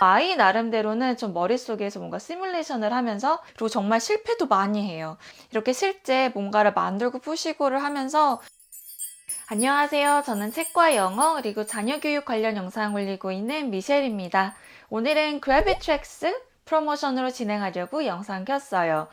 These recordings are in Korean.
아이 나름대로는 좀 머릿속에서 뭔가 시뮬레이션을 하면서, 그리고 정말 실패도 많이 해요. 이렇게 실제 뭔가를 만들고 푸시고를 하면서. 안녕하세요. 저는 책과 영어 그리고 자녀 교육 관련 영상 올리고 있는 미셸입니다. 오늘은 그래비트랙스 프로모션으로 진행하려고 영상 켰어요.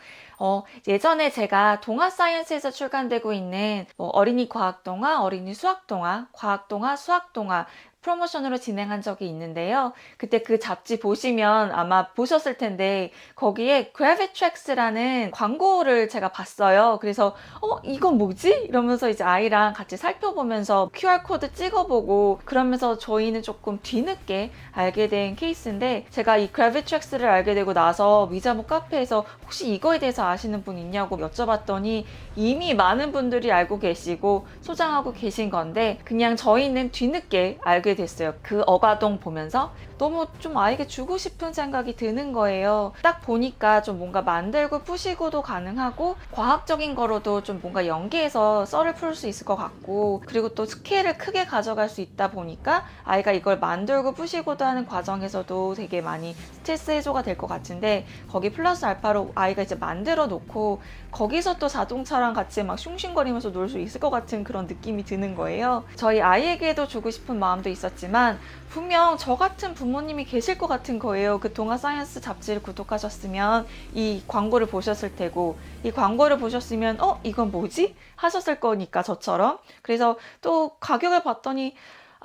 예전에 제가 동화 사이언스에서 출간되고 있는 어린이 과학 동화, 어린이 수학 동화, 과학 동화, 수학 동화 프로모션으로 진행한 적이 있는데요. 그때 그 잡지 보시면 아마 보셨을 텐데, 거기에 그래비트랙스라는 광고를 제가 봤어요. 그래서 이건 뭐지? 이러면서 이제 아이랑 같이 살펴보면서 QR코드 찍어보고, 그러면서 저희는 조금 뒤늦게 알게 된 케이스인데, 제가 이 그래비트랙스를 알게 되고 나서 미자모 카페에서 혹시 이거에 대해서 아시는 분 있냐고 여쭤봤더니 이미 많은 분들이 알고 계시고 소장하고 계신 건데, 그냥 저희는 뒤늦게 알게 됐어요. 그 어가동 보면서 너무 좀 아이에게 주고 싶은 생각이 드는 거예요. 딱 보니까 좀 뭔가 만들고 푸시고도 가능하고, 과학적인 거로도 좀 뭔가 연계해서 썰을 풀 수 있을 것 같고, 그리고 또 스케일을 크게 가져갈 수 있다 보니까 아이가 이걸 만들고 푸시고도 하는 과정에서도 되게 많이 스트레스 해소가 될 것 같은데, 거기 플러스 알파로 아이가 이제 만들어 놓고 거기서 또 자동차랑 같이 막 슝슝거리면서 놀 수 있을 것 같은 그런 느낌이 드는 거예요. 저희 아이에게도 주고 싶은 마음도 있었지만, 분명 저 같은 부모님이 계실 것 같은 거예요. 그 동화 사이언스 잡지를 구독하셨으면 이 광고를 보셨을 테고, 이 광고를 보셨으면 이건 뭐지? 하셨을 거니까, 저처럼. 그래서 또 가격을 봤더니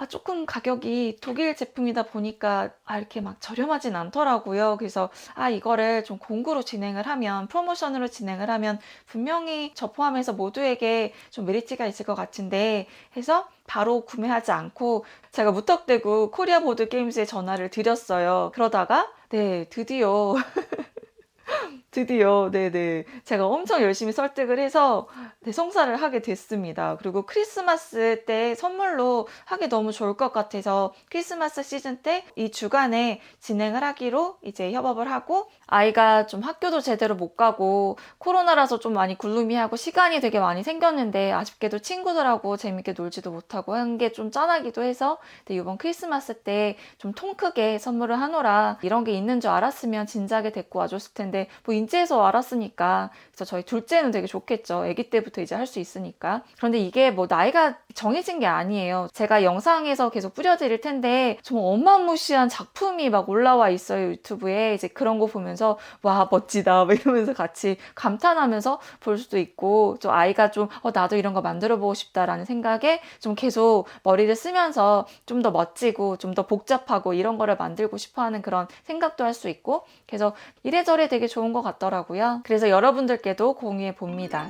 조금 가격이 독일 제품이다 보니까 이렇게 막 저렴하진 않더라고요. 그래서 이거를 좀 공구로 진행을 하면, 프로모션으로 진행을 하면 분명히 저 포함해서 모두에게 좀 메리트가 있을 것 같은데 해서 바로 구매하지 않고 제가 무턱대고 코리아 보드 게임즈에 전화를 드렸어요. 그러다가 네, 드디어, 네네. 제가 엄청 열심히 설득을 해서 네, 성사를 하게 됐습니다. 그리고 크리스마스 때 선물로 하기 너무 좋을 것 같아서 크리스마스 시즌 때 이 주간에 진행을 하기로 이제 협업을 하고, 아이가 좀 학교도 제대로 못 가고 코로나라서 좀 많이 굴루미하고 시간이 되게 많이 생겼는데, 아쉽게도 친구들하고 재밌게 놀지도 못하고 한 게 좀 짠하기도 해서 이번 크리스마스 때 좀 통 크게 선물을 하노라, 이런 게 있는 줄 알았으면 진작에 데리고 와줬을 텐데 뭐 인제에서 알았으니까. 그래서 저희 둘째는 되게 좋겠죠. 아기 때부터 이제 할 수 있으니까. 그런데 이게 뭐 나이가 정해진 게 아니에요. 제가 영상에서 계속 뿌려드릴 텐데 정말 어마무시한 작품이 막 올라와 있어요, 유튜브에. 이제 그런 거 보면서 와 멋지다 막 이러면서 같이 감탄하면서 볼 수도 있고, 좀 아이가 좀 나도 이런 거 만들어 보고 싶다라는 생각에 좀 계속 머리를 쓰면서 좀 더 멋지고 좀 더 복잡하고 이런 거를 만들고 싶어 하는 그런 생각도 할 수 있고, 그래서 이래저래 되게 좋은 것 같더라고요. 그래서 여러분들께도 공유해 봅니다.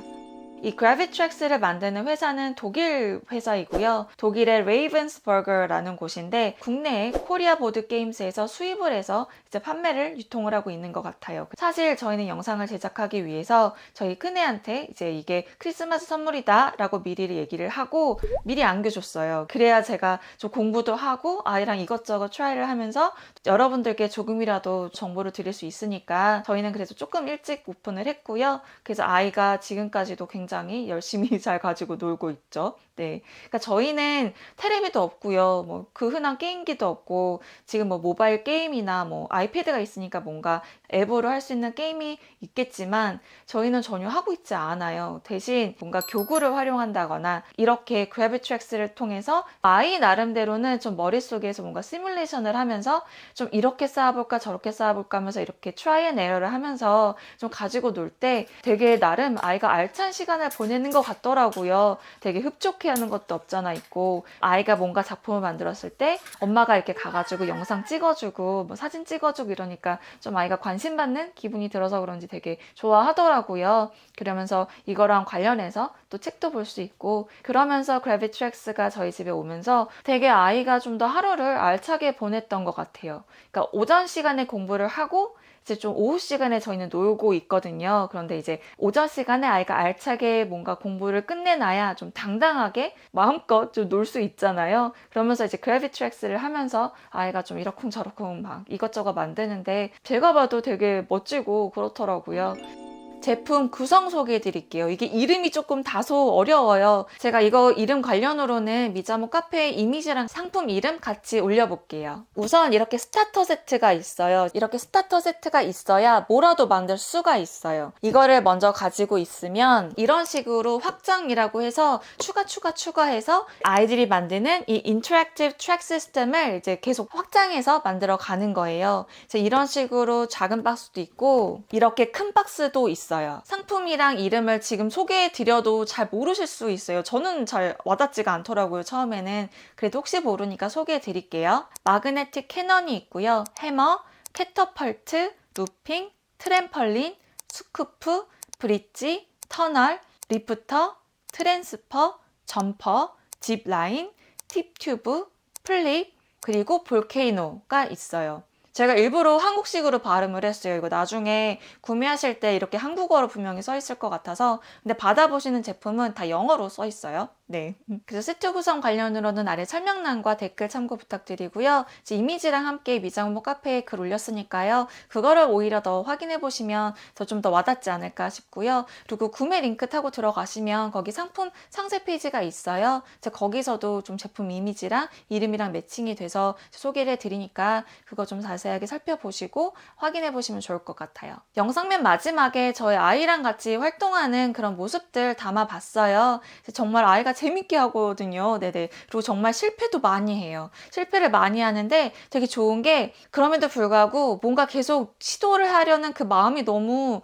이 그래비트랙스를 만드는 회사는 독일 회사이고요. 독일의 레이븐스버그라는 곳인데, 국내에 코리아 보드 게임스에서 수입을 해서 이제 판매를 유통을 하고 있는 것 같아요. 사실 저희는 영상을 제작하기 위해서 저희 큰애한테 이제 이게 크리스마스 선물이다 라고 미리 얘기를 하고 미리 안겨줬어요. 그래야 제가 좀 공부도 하고 아이랑 이것저것 트라이를 하면서 여러분들께 조금이라도 정보를 드릴 수 있으니까, 저희는 그래서 조금 일찍 오픈을 했고요. 그래서 아이가 지금까지도 굉장히 열심히 잘 가지고 놀고 있죠. 네. 그러니까 저희는 테레비도 없고요. 뭐 그 흔한 게임기도 없고, 지금 뭐 모바일 게임이나 뭐 아이패드가 있으니까 뭔가 앱으로 할 수 있는 게임이 있겠지만, 저희는 전혀 하고 있지 않아요. 대신 뭔가 교구를 활용한다거나 이렇게 그래비트랙스를 통해서 아이 나름대로는 좀 머릿속에서 뭔가 시뮬레이션을 하면서 좀 이렇게 쌓아볼까 저렇게 쌓아볼까 하면서 이렇게 트라이 앤 에러를 하면서 좀 가지고 놀 때 되게 나름 아이가 알찬 시간을 보내는 것 같더라고요. 되게 흡족해하는 것도 없잖아 있고, 아이가 뭔가 작품을 만들었을 때 엄마가 이렇게 가가지고 영상 찍어주고 뭐 사진 찍어주고 이러니까 좀 아이가 관심 받는 기분이 들어서 그런지 되게 좋아하더라고요. 그러면서 이거랑 관련해서 또 책도 볼 수 있고, 그러면서 그래비트랙스가 저희 집에 오면서 되게 아이가 좀 더 하루를 알차게 보냈던 것 같아요. 그러니까 오전 시간에 공부를 하고 이제 좀 오후 시간에 저희는 놀고 있거든요. 그런데 이제 오전 시간에 아이가 알차게 뭔가 공부를 끝내놔야 좀 당당하게 마음껏 좀 놀 수 있잖아요. 그러면서 이제 그래비트랙스를 하면서 아이가 좀 이러쿵저러쿵 막 이것저것 만드는데 제가 봐도 되게 멋지고 그렇더라고요. 제품 구성 소개해 드릴게요. 이게 이름이 조금 다소 어려워요. 제가 이거 이름 관련으로는 미자모 카페 이미지랑 상품 이름 같이 올려볼게요. 우선 이렇게 스타터 세트가 있어요. 이렇게 스타터 세트가 있어야 뭐라도 만들 수가 있어요. 이거를 먼저 가지고 있으면 이런 식으로 확장이라고 해서 추가해서 아이들이 만드는 이 인터랙티브 트랙 시스템을 이제 계속 확장해서 만들어 가는 거예요. 이런 식으로 작은 박스도 있고 이렇게 큰 박스도 있어요. 상품이랑 이름을 지금 소개해 드려도 잘 모르실 수 있어요. 저는 잘 와닿지가 않더라고요, 처음에는. 그래도 혹시 모르니까 소개해 드릴게요. 마그네틱 캐넌이 있고요. 해머, 캐터펄트, 루핑, 트램펄린, 스쿠프, 브릿지, 터널, 리프터, 트랜스퍼, 점퍼, 짚라인, 팁튜브, 플립, 그리고 볼케이노가 있어요. 제가 일부러 한국식으로 발음을 했어요. 이거 나중에 구매하실 때 이렇게 한국어로 분명히 써 있을 것 같아서. 근데 받아보시는 제품은 다 영어로 써 있어요. 네. 그래서 세트 구성 관련으로는 아래 설명란과 댓글 참고 부탁드리고요. 이미지랑 함께 미자모 카페에 글 올렸으니까요. 그거를 오히려 더 확인해 보시면 좀 더 와닿지 않을까 싶고요. 그리고 구매 링크 타고 들어가시면 거기 상품 상세 페이지가 있어요. 거기서도 좀 제품 이미지랑 이름이랑 매칭이 돼서 소개를 해드리니까 그거 좀 자세하게 살펴보시고 확인해 보시면 좋을 것 같아요. 영상 맨 마지막에 저희 아이랑 같이 활동하는 그런 모습들 담아봤어요. 정말 아이가 재밌게 하거든요. 네네. 그리고 정말 실패도 많이 해요. 실패를 많이 하는데 되게 좋은 게 그럼에도 불구하고 뭔가 계속 시도를 하려는 그 마음이 너무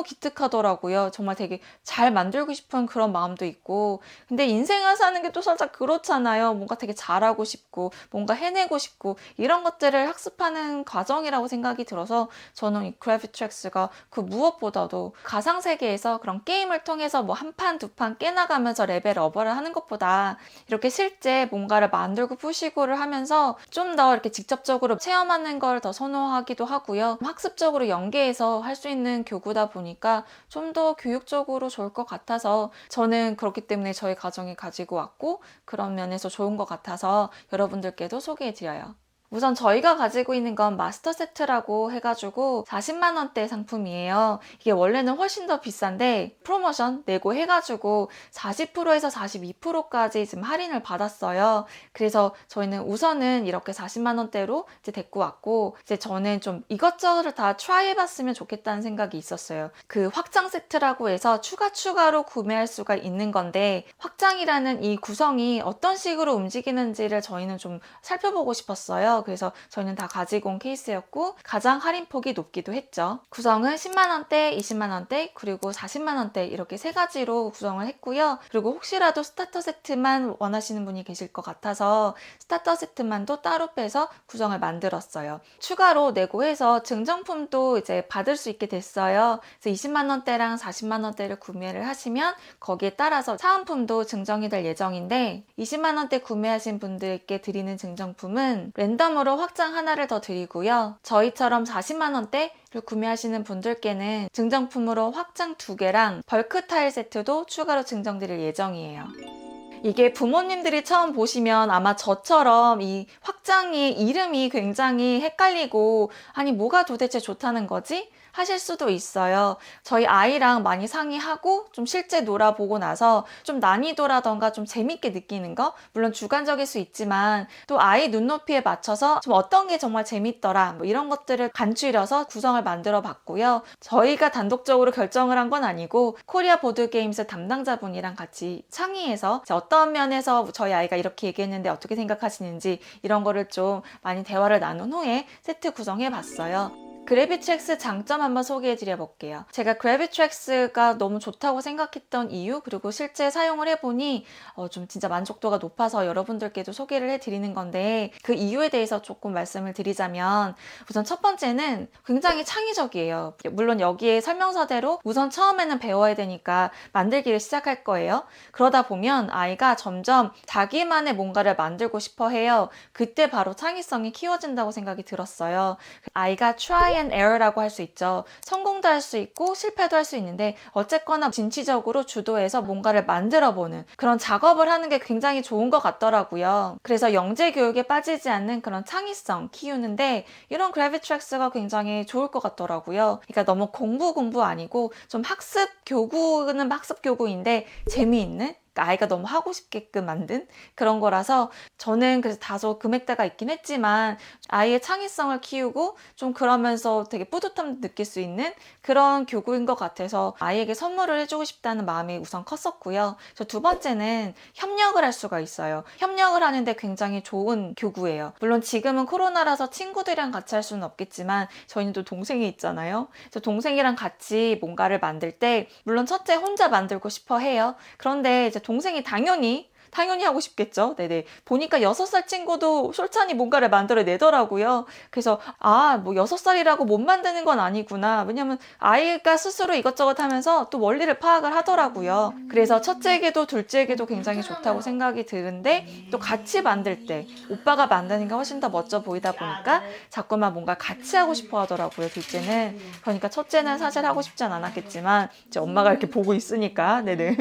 기특하더라고요. 정말 되게 잘 만들고 싶은 그런 마음도 있고. 근데 인생을 사는 게 또 살짝 그렇잖아요. 뭔가 되게 잘하고 싶고 뭔가 해내고 싶고 이런 것들을 학습하는 과정이라고 생각이 들어서 저는 이 그래비트랙스가 그 무엇보다도 가상세계에서 그런 게임을 통해서 뭐 한 판, 두 판 깨나가면서 레벨 업을 하는 것보다 이렇게 실제 뭔가를 만들고 푸시고를 하면서 좀 더 이렇게 직접적으로 체험하는 걸 더 선호하기도 하고요. 학습적으로 연계해서 할 수 있는 교구다 보니까 좀 더 교육적으로 좋을 것 같아서 저는 그렇기 때문에 저희 가정이 가지고 왔고 그런 면에서 좋은 것 같아서 여러분들께도 소개해드려요. 우선 저희가 가지고 있는 건 마스터 세트라고 해가지고 40만 원대 상품이에요. 이게 원래는 훨씬 더 비싼데 프로모션 내고 해가지고 40%에서 42%까지 지금 할인을 받았어요. 그래서 저희는 우선은 이렇게 40만 원대로 이제 데리고 왔고 이제 저는 좀 이것저것을 다 트라이 해봤으면 좋겠다는 생각이 있었어요. 그 확장 세트라고 해서 추가로 구매할 수가 있는 건데 확장이라는 이 구성이 어떤 식으로 움직이는지를 저희는 좀 살펴보고 싶었어요. 그래서 저희는 다 가지고 온 케이스였고 가장 할인폭이 높기도 했죠. 구성은 10만원대, 20만원대, 그리고 40만원대 이렇게 세 가지로 구성을 했고요. 그리고 혹시라도 스타터 세트만 원하시는 분이 계실 것 같아서 스타터 세트만도 따로 빼서 구성을 만들었어요. 추가로 내고 해서 증정품도 이제 받을 수 있게 됐어요. 그래서 20만원대랑 40만원대를 구매를 하시면 거기에 따라서 사은품도 증정이 될 예정인데 20만원대 구매하신 분들께 드리는 증정품은 랜덤으로 확장 하나를 더 드리고요. 저희처럼 40만원대를 구매하시는 분들께는 증정품으로 확장 2개랑 벌크 타일 세트도 추가로 증정드릴 예정이에요. 이게 부모님들이 처음 보시면 아마 저처럼 이 확장의 이름이 굉장히 헷갈리고 아니 뭐가 도대체 좋다는 거지? 하실 수도 있어요. 저희 아이랑 많이 상의하고 좀 실제 놀아보고 나서 좀 난이도라던가 좀 재밌게 느끼는 거 물론 주관적일 수 있지만 또 아이 눈높이에 맞춰서 좀 어떤 게 정말 재밌더라 뭐 이런 것들을 간추려서 구성을 만들어 봤고요. 저희가 단독적으로 결정을 한 건 아니고 코리아 보드게임스 담당자분이랑 같이 상의해서 어떤 면에서 저희 아이가 이렇게 얘기했는데 어떻게 생각하시는지 이런 거를 좀 많이 대화를 나눈 후에 세트 구성해 봤어요. 그래비트랙스 장점 한번 소개해 드려 볼게요. 제가 그래비트랙스가 너무 좋다고 생각했던 이유 그리고 실제 사용을 해보니 좀 진짜 만족도가 높아서 여러분들께도 소개를 해드리는 건데 그 이유에 대해서 조금 말씀을 드리자면 우선 첫 번째는 굉장히 창의적이에요. 물론 여기에 설명서대로 우선 처음에는 배워야 되니까 만들기를 시작할 거예요. 그러다 보면 아이가 점점 자기만의 뭔가를 만들고 싶어 해요. 그때 바로 창의성이 키워진다고 생각이 들었어요. 아이가 try and error라고 할 수 있죠. 성공도 할 수 있고 실패도 할 수 있는데 어쨌거나 진취적으로 주도해서 뭔가를 만들어보는 그런 작업을 하는 게 굉장히 좋은 것 같더라고요. 그래서 영재 교육에 빠지지 않는 그런 창의성 키우는데 이런 그래비트랙스가 굉장히 좋을 것 같더라고요. 그러니까 너무 공부 아니고 좀 학습 교구는 학습 교구인데 재미있는 아이가 너무 하고 싶게끔 만든 그런 거라서 저는 그래서 다소 금액대가 있긴 했지만 아이의 창의성을 키우고 좀 그러면서 되게 뿌듯함 느낄 수 있는 그런 교구인 것 같아서 아이에게 선물을 해주고 싶다는 마음이 우선 컸었고요. 두 번째는 협력을 할 수가 있어요. 협력을 하는데 굉장히 좋은 교구예요. 물론 지금은 코로나라서 친구들이랑 같이 할 수는 없겠지만 저희는 또 동생이 있잖아요. 그래서 동생이랑 같이 뭔가를 만들 때 물론 첫째 혼자 만들고 싶어 해요. 그런데 이제 동생이 당연히 하고 싶겠죠. 네네. 보니까 6살 친구도 솔찬히 뭔가를 만들어내더라고요. 그래서 뭐 6살이라고 못 만드는 건 아니구나. 왜냐면 아이가 스스로 이것저것 하면서 또 원리를 파악을 하더라고요. 그래서 첫째에게도 둘째에게도 굉장히 좋다고 생각이 드는데 또 같이 만들 때 오빠가 만드는 게 훨씬 더 멋져 보이다 보니까 자꾸만 뭔가 같이 하고 싶어 하더라고요. 둘째는. 그러니까 첫째는 사실 하고 싶진 않았겠지만 이제 엄마가 이렇게 보고 있으니까 네네.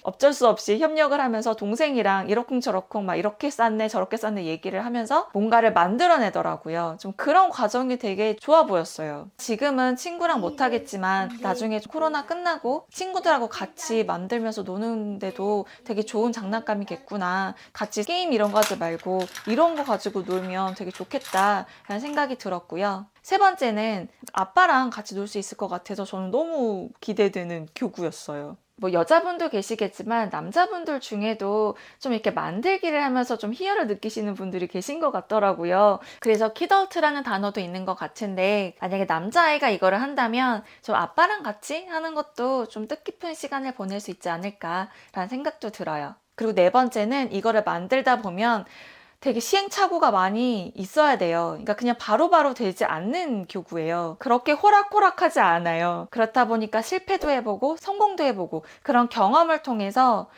어쩔 수 없이 협력을 하면서 동생이랑 이러쿵저러쿵 막 이렇게 쌌네 저렇게 쌌네 얘기를 하면서 뭔가를 만들어내더라고요. 좀 그런 과정이 되게 좋아 보였어요. 지금은 친구랑 못하겠지만 나중에 코로나 끝나고 친구들하고 같이 만들면서 노는데도 되게 좋은 장난감이겠구나. 같이 게임 이런 거 하지 말고 이런 거 가지고 놀면 되게 좋겠다 라는 생각이 들었고요. 세 번째는 아빠랑 같이 놀 수 있을 것 같아서 저는 너무 기대되는 교구였어요. 뭐 여자분도 계시겠지만 남자분들 중에도 좀 이렇게 만들기를 하면서 좀 희열을 느끼시는 분들이 계신 것 같더라고요. 그래서 키드아웃라는 단어도 있는 것 같은데 만약에 남자아이가 이거를 한다면 좀 아빠랑 같이 하는 것도 좀 뜻깊은 시간을 보낼 수 있지 않을까라는 생각도 들어요. 그리고 네 번째는 이거를 만들다 보면 되게 시행착오가 많이 있어야 돼요. 그러니까 그냥 바로바로 되지 않는 교구예요. 그렇게 호락호락하지 않아요. 그렇다 보니까 실패도 해보고 성공도 해보고 그런 경험을 통해서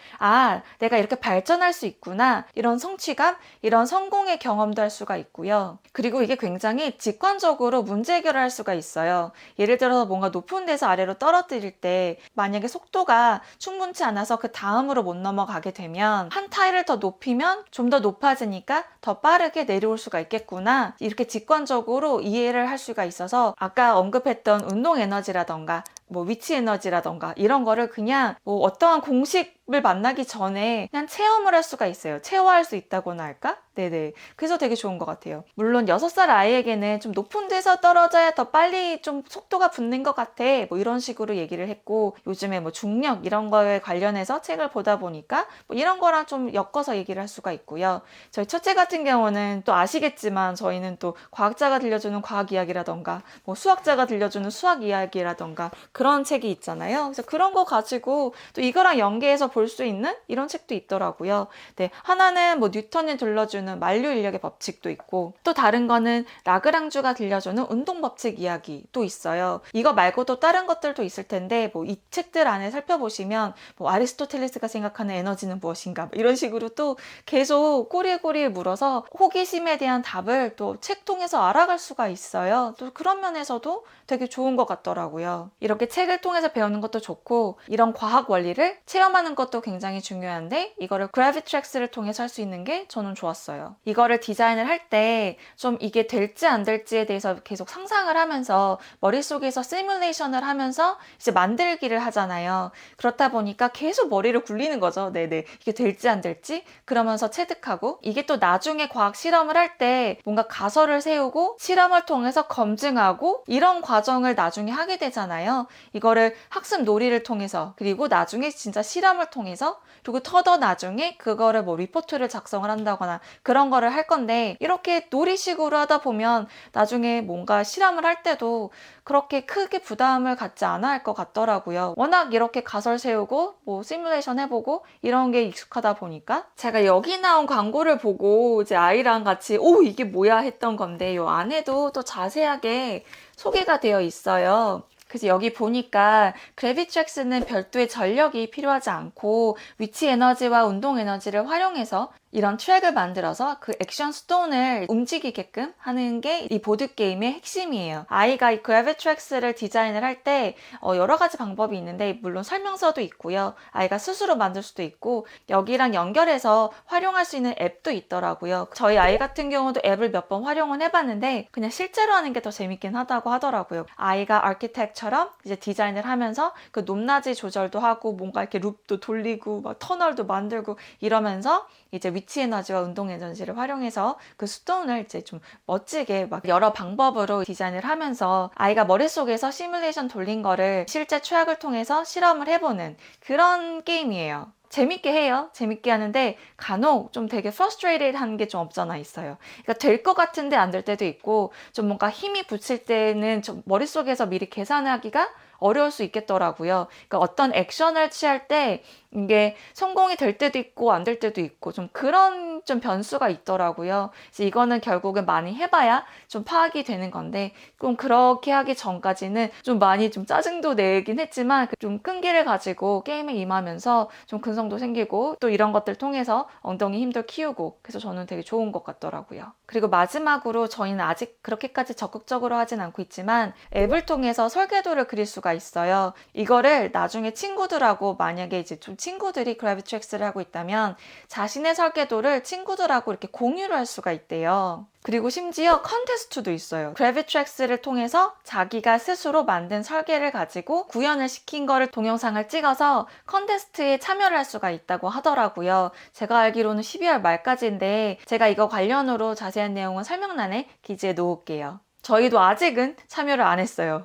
내가 이렇게 발전할 수 있구나. 이런 성취감, 이런 성공의 경험도 할 수가 있고요. 그리고 이게 굉장히 직관적으로 문제 해결을 할 수가 있어요. 예를 들어서 뭔가 높은 데서 아래로 떨어뜨릴 때 만약에 속도가 충분치 않아서 그 다음으로 못 넘어가게 되면 한 타일을 더 높이면 좀 더 높아지니까 더 빠르게 내려올 수가 있겠구나. 이렇게 직관적으로 이해를 할 수가 있어서 아까 언급했던 운동 에너지라던가 뭐 위치 에너지라던가 이런 거를 그냥 뭐 어떠한 공식을 만나기 전에 그냥 체험을 할 수가 있어요. 체화할 수 있다고나 할까? 네네. 그래서 되게 좋은 것 같아요. 물론 6살 아이에게는 좀 높은 데서 떨어져야 더 빨리 좀 속도가 붙는 것 같아. 뭐 이런 식으로 얘기를 했고 요즘에 뭐 중력 이런 거에 관련해서 책을 보다 보니까 뭐 이런 거랑 좀 엮어서 얘기를 할 수가 있고요. 저희 첫째 같은 경우는 또 아시겠지만 저희는 또 과학자가 들려주는 과학 이야기라던가 뭐 수학자가 들려주는 수학 이야기라던가 그런 책이 있잖아요. 그래서 그런 거 가지고 또 이거랑 연계해서 볼 수 있는 이런 책도 있더라고요. 네, 하나는 뭐 뉴턴이 들려주는 만류 인력의 법칙도 있고 또 다른 거는 라그랑주가 들려주는 운동 법칙 이야기도 있어요. 이거 말고도 다른 것들도 있을 텐데 뭐 이 책들 안에 살펴보시면 뭐 아리스토텔레스가 생각하는 에너지는 무엇인가 이런 식으로 또 계속 꼬리에 물어서 호기심에 대한 답을 또 책 통해서 알아갈 수가 있어요. 또 그런 면에서도 되게 좋은 것 같더라고요. 이렇게 책을 통해서 배우는 것도 좋고 이런 과학 원리를 체험하는 것도 굉장히 중요한데 이거를 그래비트랙스를 통해서 할 수 있는 게 저는 좋았어요. 이거를 디자인을 할 때 좀 이게 될지 안 될지에 대해서 계속 상상을 하면서 머릿속에서 시뮬레이션을 하면서 이제 만들기를 하잖아요. 그렇다 보니까 계속 머리를 굴리는 거죠. 네네. 이게 될지 안 될지 그러면서 체득하고 이게 또 나중에 과학 실험을 할 때 뭔가 가설을 세우고 실험을 통해서 검증하고 이런 과정을 나중에 하게 되잖아요. 이거를 학습 놀이를 통해서 그리고 나중에 진짜 실험을 통해서 그리고 더 나중에 그거를 뭐 리포트를 작성을 한다거나 그런 거를 할 건데 이렇게 놀이식으로 하다 보면 나중에 뭔가 실험을 할 때도 그렇게 크게 부담을 갖지 않아 할 것 같더라고요. 워낙 이렇게 가설 세우고 뭐 시뮬레이션 해보고 이런 게 익숙하다 보니까 제가 여기 나온 광고를 보고 이제 아이랑 같이 이게 뭐야 했던 건데 이 안에도 또 자세하게 소개가 되어 있어요. 그래서 여기 보니까 그래비트렉스는 별도의 전력이 필요하지 않고 위치 에너지와 운동 에너지를 활용해서 이런 트랙을 만들어서 그 액션 스톤을 움직이게끔 하는 게 이 보드게임의 핵심이에요. 아이가 이 그래비트렉스를 디자인을 할 때 여러 가지 방법이 있는데 물론 설명서도 있고요. 아이가 스스로 만들 수도 있고 여기랑 연결해서 활용할 수 있는 앱도 있더라고요. 저희 아이 같은 경우도 앱을 몇 번 활용은 해봤는데 그냥 실제로 하는 게 더 재밌긴 하다고 하더라고요. 아이가 아키텍처럼 이제 디자인을 하면서 그 높낮이 조절도 하고 뭔가 이렇게 룹도 돌리고 막 터널도 만들고 이러면서 이제 위치 에너지와 운동 에너지를 활용해서 그 스톤을 이제 좀 멋지게 막 여러 방법으로 디자인을 하면서 아이가 머릿속에서 시뮬레이션 돌린 거를 실제 트랙을 통해서 실험을 해보는 그런 게임이에요. 재밌게 해요. 재밌게 하는데 간혹 좀 되게 frustrated 한 게 좀 없잖아 있어요. 그러니까 될 것 같은데 안 될 때도 있고 좀 뭔가 힘이 붙일 때는 좀 머릿속에서 미리 계산하기가 어려울 수 있겠더라고요. 그러니까 어떤 액션을 취할 때 이게 성공이 될 때도 있고 안 될 때도 있고 좀 그런 좀 변수가 있더라고요. 그래서 이거는 결국은 많이 해봐야 좀 파악이 되는 건데 좀 그렇게 하기 전까지는 좀 많이 좀 짜증도 내긴 했지만 좀 끈기를 가지고 게임에 임하면서 좀 근성도 생기고 또 이런 것들 통해서 엉덩이 힘도 키우고 그래서 저는 되게 좋은 것 같더라고요. 그리고 마지막으로 저희는 아직 그렇게까지 적극적으로 하진 않고 있지만 앱을 통해서 설계도를 그릴 수가 있어요. 이거를 나중에 친구들하고 만약에 이제 좀 친구들이 그래비트렉스를 하고 있다면 자신의 설계도를 친구들하고 이렇게 공유를 할 수가 있대요. 그리고 심지어 컨테스트도 있어요. 그래비트렉스를 통해서 자기가 스스로 만든 설계를 가지고 구현을 시킨 거를 동영상을 찍어서 컨테스트에 참여를 할 수가 있다고 하더라고요. 제가 알기로는 12월 말까지인데 제가 이거 관련으로 자세한 내용은 설명란에 기재해 놓을게요. 저희도 아직은 참여를 안 했어요.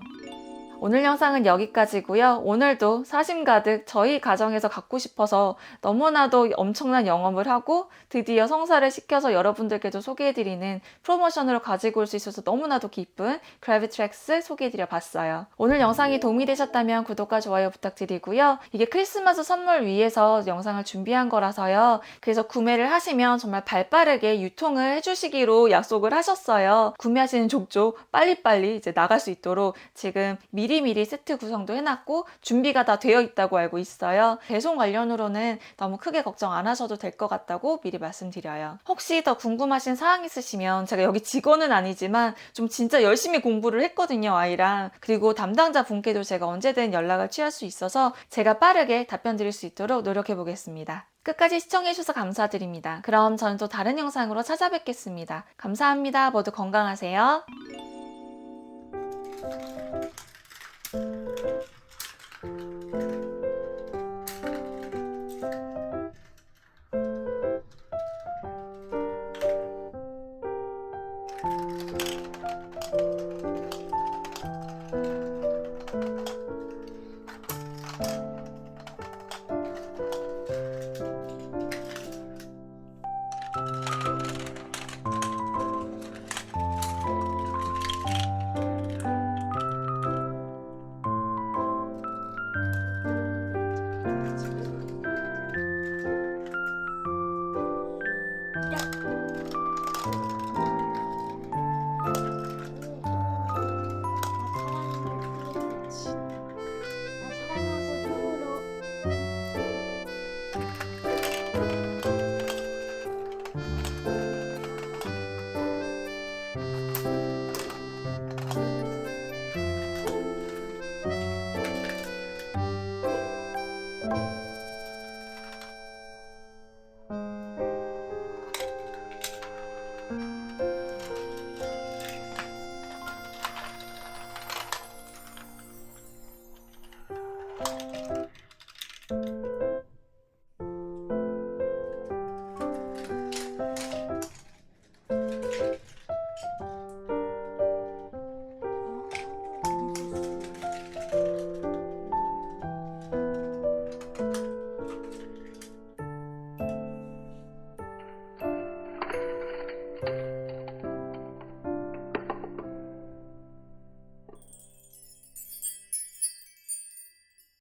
오늘 영상은 여기까지고요. 오늘도 사심 가득 저희 가정에서 갖고 싶어서 너무나도 엄청난 영업을 하고 드디어 성사를 시켜서 여러분들께도 소개해드리는 프로모션으로 가지고 올 수 있어서 너무나도 기쁜 그래비트렉스 소개해드려 봤어요. 오늘 영상이 도움이 되셨다면 구독과 좋아요 부탁드리고요. 이게 크리스마스 선물 위해서 영상을 준비한 거라서요. 그래서 구매를 하시면 정말 발빠르게 유통을 해주시기로 약속을 하셨어요. 구매하시는 족족 빨리빨리 이제 나갈 수 있도록 지금 미리미리 세트 구성도 해놨고 준비가 다 되어 있다고 알고 있어요. 배송 관련으로는 너무 크게 걱정 안 하셔도 될 것 같다고 미리 말씀드려요. 혹시 더 궁금하신 사항 있으시면 제가 여기 직원은 아니지만 좀 진짜 열심히 공부를 했거든요, 아이랑. 그리고 담당자 분께도 제가 언제든 연락을 취할 수 있어서 제가 빠르게 답변 드릴 수 있도록 노력해 보겠습니다. 끝까지 시청해주셔서 감사드립니다. 그럼 저는 또 다른 영상으로 찾아뵙겠습니다. 감사합니다. 모두 건강하세요.